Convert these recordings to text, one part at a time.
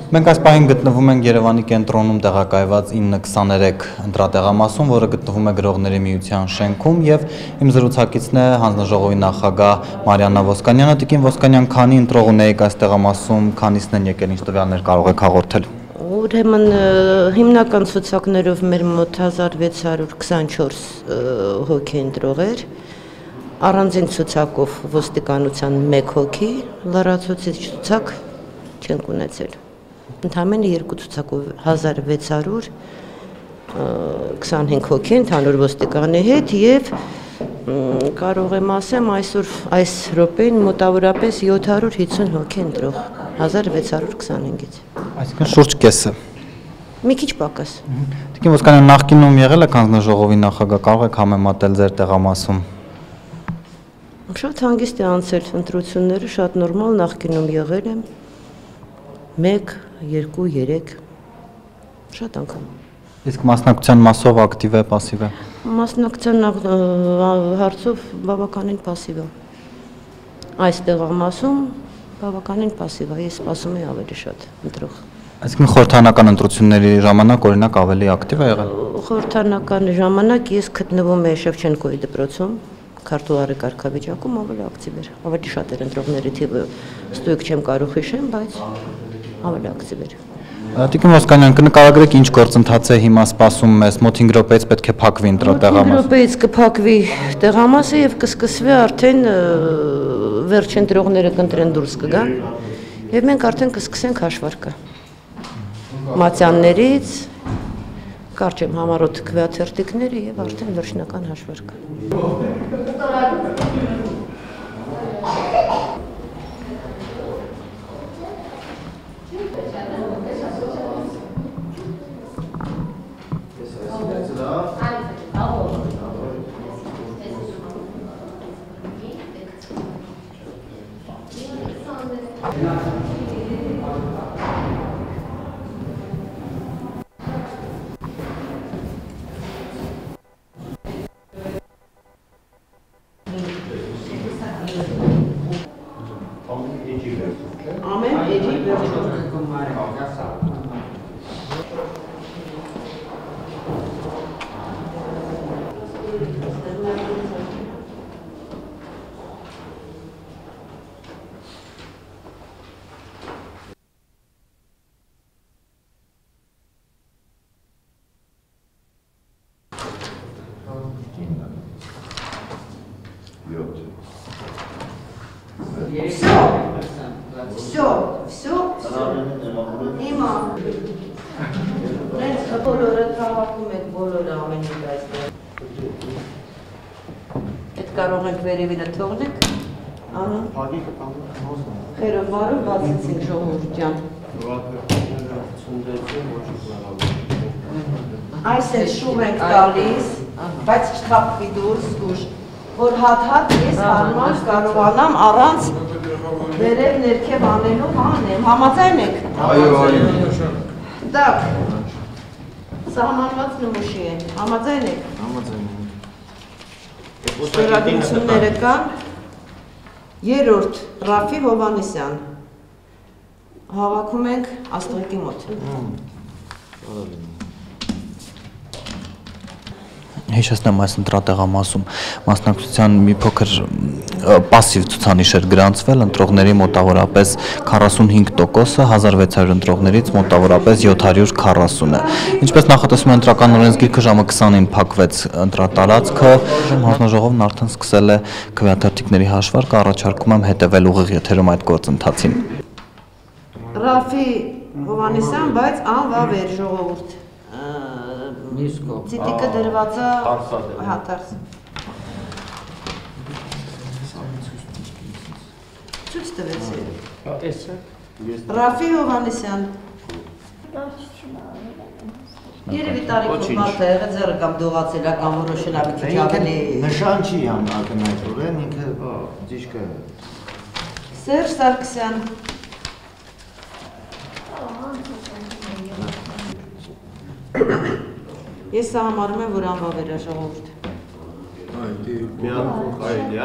Մենք այս պահին գտնվում ենք Երևանի կենտրոնում տեղակայված 923 ընտրատեղամասում, որը գտնվում է Գրողների միության շենքում, եւ իմ զրուցակիցն է հանձնաժողովի նախագահ Մարիաննա Ոսկանյանը։ Տիկին Ոսկանյան, քանի ընտրող ունեիք այս տեղամասում, քանիսն են եկել, ինչ տվյալներ կարող եք հաղորդել։ Ուրեմն հիմնական ցուցակներով մեր մոտ 1624 հոգի ընտրող էր, առանձին ցուցակով ոստիկանության 1 հոգի, լրացուցիչ ցուցակ չենք ունեցել։ Ընդամենը 2 ցուցակով 1625 հոգի ընդհանուր ոստիկանի հետ եւ կարող եմ ասեմ այսօր այս րոպեին մոտավորապես 750 հոգի ընտրող 1625-ից։ Այսինքն շուրջ կեսը։ Մի քիչ պակաս։ Տիկին Ոսկանյան, նախկինում եղել եք հանձնաժողովի նախագահ, կարող եք համեմատել ձեր տեղամասում։ Շատ հանգիստ է անցել ընտրությունները, շատ նորմալ, նախկինում եղել եմ 1, 2, 3 շատ անգամ։ Իսկ մասնակցության մասով ակտիվ է, պասիվ է։ Մասնակցության հարցով բավականին պասիվ է։ Այս տեղամասում բավականին պասիվ է, ես սպասում եմ ավելի շատ ընտրող։ Այսինքն խորհրդարանական ընտրությունների ժամանակ օրինակ ավելի ակտիվ է եղել։ Խորհրդարանական ժամանակ ես գտնվում եմ Շևչենկոյի դպրոցում, քարտուղարի կարգավիճակում ավելի ակտիվ էր, ավելի շատ էր ընտրողների թիվը, ստույգ չեմ կարող հիշեմ, բայց ավելի ակտիվ էր։ Տիկին Ոսկանյան, կնկարագրեք ինչ գործընթաց է հիմա սպասում մեզ, մոտ 5 րոպեից պետք է փակվի ընտրատեղամասը։ 5 րոպեից կփակվի տեղամասը եւ կսկսվի արդեն վերջ ընտրողները կընտրեն դուրս կգան եւ մենք արդեն կսկսենք հաշվարկը։ Մատյաններից կարճ եմ համառոտ քվեաթերթիկները եւ արդեն վերջնական հաշվարկը։ Все. Հիմա մենք բոլորը թավակում ենք, բոլորը ամենից այստեղ։ Այդ կարող ենք վերևինը թողնենք։ Խերով բարով բացեցինք ժողովուրդ ջան։ Այս էլ շուռ ենք տալիս, բայց չթափվի դուրս ուշ, որ հատ-հատ ես հարմար կարողանամ առանց վերև ներքև անելու անեմ, համաձայն եք։ Այո։ Դակ, սահմանված նմուշի են, համաձայն եք։ Ստորագրությունները կան, երրորդ Ռաֆի Հովհաննիսյան, հավաքում ենք Աստղիկի մոտ։ Հիշեցնեմ այս ընտրատեղամասում մասնակցության մի փոքր պասիվ ցուցանիշ էր գրանցվել, ընտրողների մոտավորապես 45%-ը 1600 ընտրողներից մոտավորապես 740 է։ Ինչպես նախատեսվում է ընտրական օրենսգիրքը, ժամը 20-ին փակվեց ընտրատարածքը, հանձնաժողովն արդեն սկսել է քվեաթերթիկների հաշվարկը, առաջարկում եմ հետևել ուղիղ եթերում այդ գործընթացին։ Ռաֆի Հովհաննիսյան, բայց անվավեր ժողովուրդ։ Ցիտիկը դրված է հատարս։ Ցույց տվեցի։ Ռաֆի Հովհաննիսյան։ Երևի տարիքով մարդ է եղել, ձեռը կամ դողացել է, կամ որոշել է մի քիչ ավելի։ Նշան չի ակնհայտորեն, ինքը ճիշտ է։ Սերժ Սարգսյան։ Ես սա համարում եմ, որ անվավեր է ժողովուրդ։ Միան կարելի է։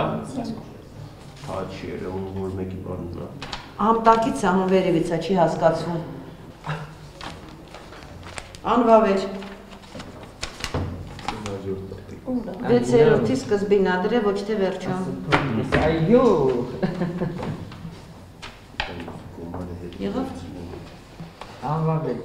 Հա չի երևում, որ մեկի բանն է։ Համտակից է, համվերևից է, չի հասկացվում։ Անվավեր։ 6-րդի սկզբին ադրե, ոչ թե վերջում։ Այո։ Եղավ։ Անվավեր։